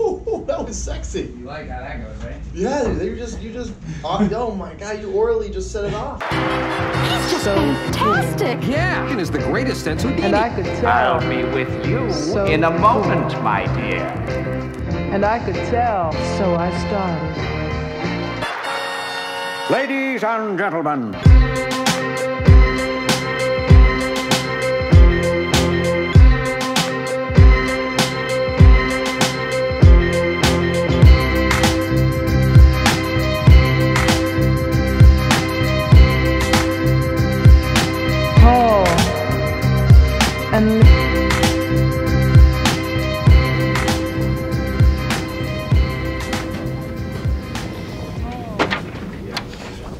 Ooh, that was sexy. You like how that goes, right? Yeah, you just, oh my God, you orally just set it off. He's just fantastic. Yeah, and is the greatest sense of And I could tell. I'll be with you in a moment, my dear. And I could tell, so I started. Ladies and gentlemen.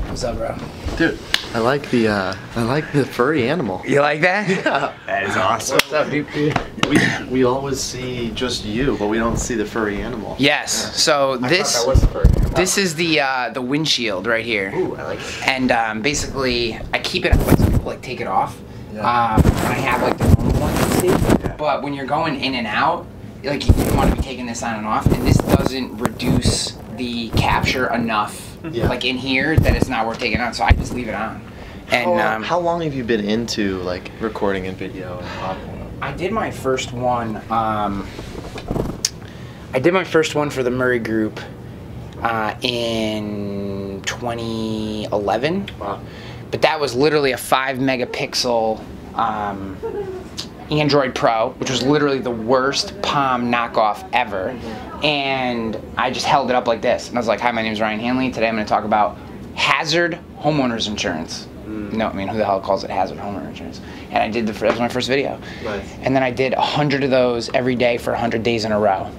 What's up, bro? Dude, I like the furry animal. You like that? Yeah. That is awesome. What's up, dude? We always see just you, but we don't see the furry animal. Yes. Yeah. So this this is the windshield right here. Ooh, I like it. And basically, I keep it like take it off. Yeah. When I have like the normal one, you see. Yeah. But when you're going in and out, like you don't want to be taking this on and off, and this doesn't reduce the capture enough. Yeah. Like in here, that it's not worth taking on, so I just leave it on. And how long have you been into like recording in video and audio? I did my first one. I did my first one for the Murray Group in 2011. Wow. But that was literally a 5 megapixel Android Pro, which was literally the worst Palm knockoff ever. And I just held it up like this. And I was like, hi, my name is Ryan Hanley. Today I'm going to talk about hazard homeowners insurance. No, I mean, who the hell calls it hazard homeowner insurance? And I did that was my first video. Nice. And then I did 100 of those every day for 100 days in a row.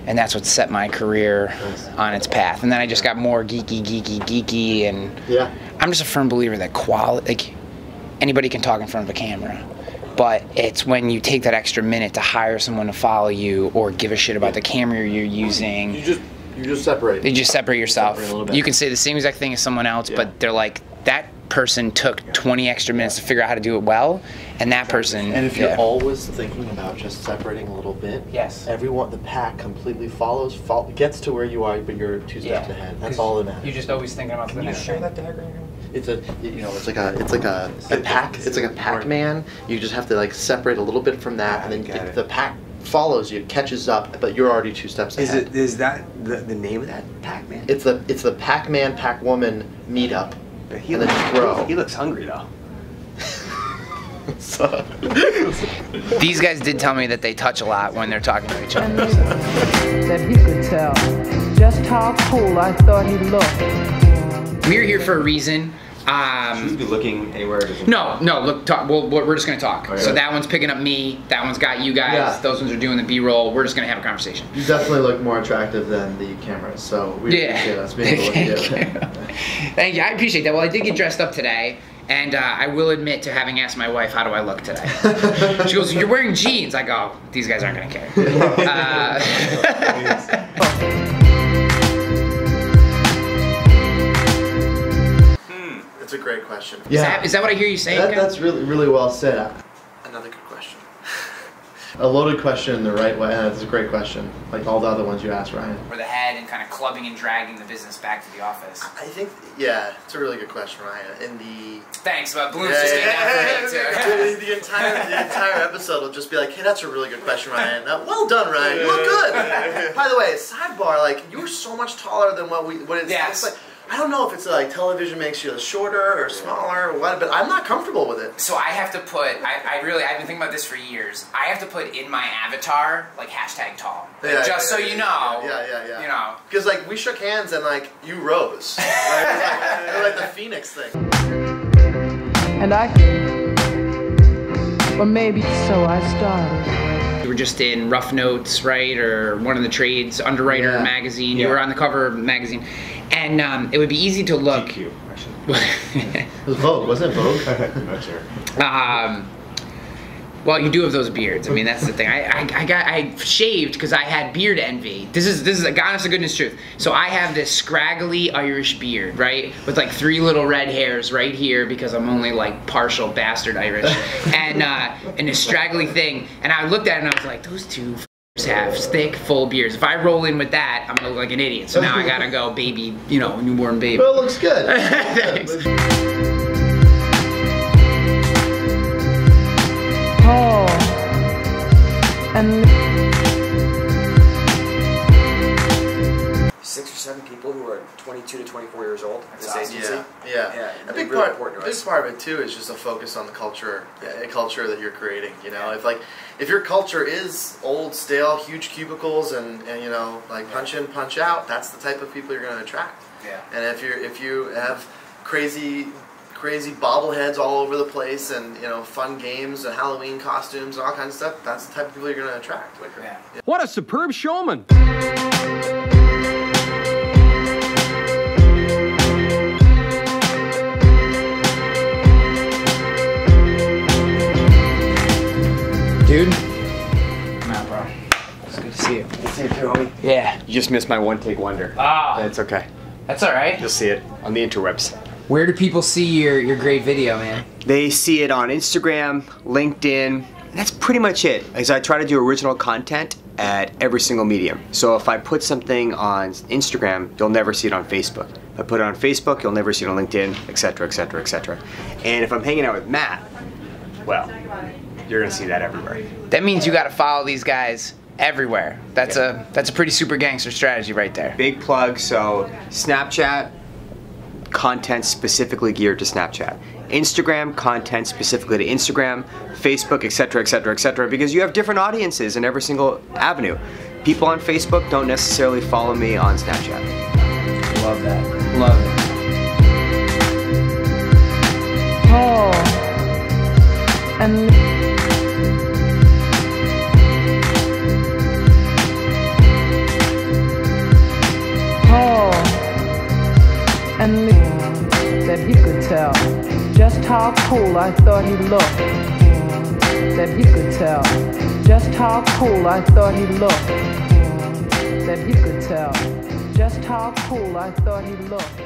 And that's what set my career on its path. And then I just got more geeky, and yeah. I'm just a firm believer that like anybody can talk in front of a camera. But it's when you take that extra minute to hire someone to follow you or give a shit about the camera you're using. You just separate. You just separate yourself. Separate a little bit. You can say the same exact thing as someone else, but they're like, that person took 20 extra minutes to figure out how to do it well, and that person. And if you're always thinking about just separating a little bit, yes, the pack completely gets to where you are, but you're 2 steps ahead. That's all that matters. You're just always thinking about the next thing. That diagram? It's a Pac-Man. You just have to like separate a little bit from that, and then the pack follows you, catches up, but you're already 2 steps ahead. Is that the name of that Pac-Man? It's the Pac-Man Pac-Woman meetup. And then just grow. He looks hungry though. These guys did tell me that they touch a lot when they're talking to each other. That he could tell just how cool I thought he looked. We're here for a reason. Should we be looking anywhere? No, look, we're just gonna talk. Okay. So that one's picking up me, that one's got you guys, those ones are doing the B-roll, we're just gonna have a conversation. You definitely look more attractive than the cameras, so we appreciate us being able to look together. Thank you, I appreciate that. Well, I did get dressed up today, and I will admit to having asked my wife, how do I look today? She goes, you're wearing jeans. I go, these guys aren't gonna care. That's a great question. Yeah. Is that what I hear you saying? That's really well said. Another good question. A loaded question in the right way. That's a great question. Like all the other ones you asked, Ryan. Or the head and kind of clubbing and dragging the business back to the office. I think, it's a really good question, Ryan. Thanks, but Bloom's just getting out the entire episode will just be like, hey, that's a really good question, Ryan. Well done, Ryan. You look good. By the way, sidebar, like you're so much taller than what it's like. I don't know if it's like television makes you shorter or smaller or what, but I'm not comfortable with it. So I have to put, I've been thinking about this for years. I have to put in my avatar, like #tall. Just so you know. Yeah. You know. Because like we shook hands and like you rose. Right? like the Phoenix thing. And or maybe so I started. You were just in Rough Notes, right? Or one of the trades, Underwriter magazine. You were on the cover of the magazine. And it would be easy to look. GQ, actually. It was Vogue, wasn't it Vogue? I'm not sure. Well, you do have those beards. I mean, that's the thing. I shaved because I had beard envy. This is a honest to goodness truth. So I have this scraggly Irish beard, right, with like 3 little red hairs right here because I'm only like partial bastard Irish, and this straggly thing. And I looked at it and I was like, those two have thick, full beards. If I roll in with that, I'm gonna look like an idiot. So now I gotta go baby, you know, newborn baby. Well, it looks good. Thanks. Tall and 6 or 7 people who are 22 to 24 years old. This agency. Yeah. A big really part of it too is just a focus on the culture, a culture that you're creating. You know, if your culture is old, stale, huge cubicles, and you know, like punch in, punch out, that's the type of people you're going to attract. Yeah. And if you have crazy bobbleheads all over the place, and you know, fun games and Halloween costumes and all kinds of stuff, that's the type of people you're going to attract. Yeah. What a superb showman! Dude, come out, bro. It's good to see you. Good to see you too, homie. Yeah. You just missed my one-take wonder. Ah. That's okay. That's all right. You'll see it on the interwebs. Where do people see your great video, man? They see it on Instagram, LinkedIn. That's pretty much it. As I try to do original content at every single medium. So if I put something on Instagram, you'll never see it on Facebook. If I put it on Facebook, you'll never see it on LinkedIn, etc., etc., etc. And if I'm hanging out with Matt, well, you're gonna see that everywhere. That means you gotta follow these guys everywhere. That's a pretty super gangster strategy right there. Big plug. So Snapchat, content specifically geared to Snapchat. Instagram, content specifically to Instagram. Facebook, etc., etc., etc. Because you have different audiences in every single avenue. People on Facebook don't necessarily follow me on Snapchat. Love that. Love it. tall and tall and that he could tell just how cool I thought he looked. That he could tell just how cool I thought he looked. That he could tell just how cool I thought he looked.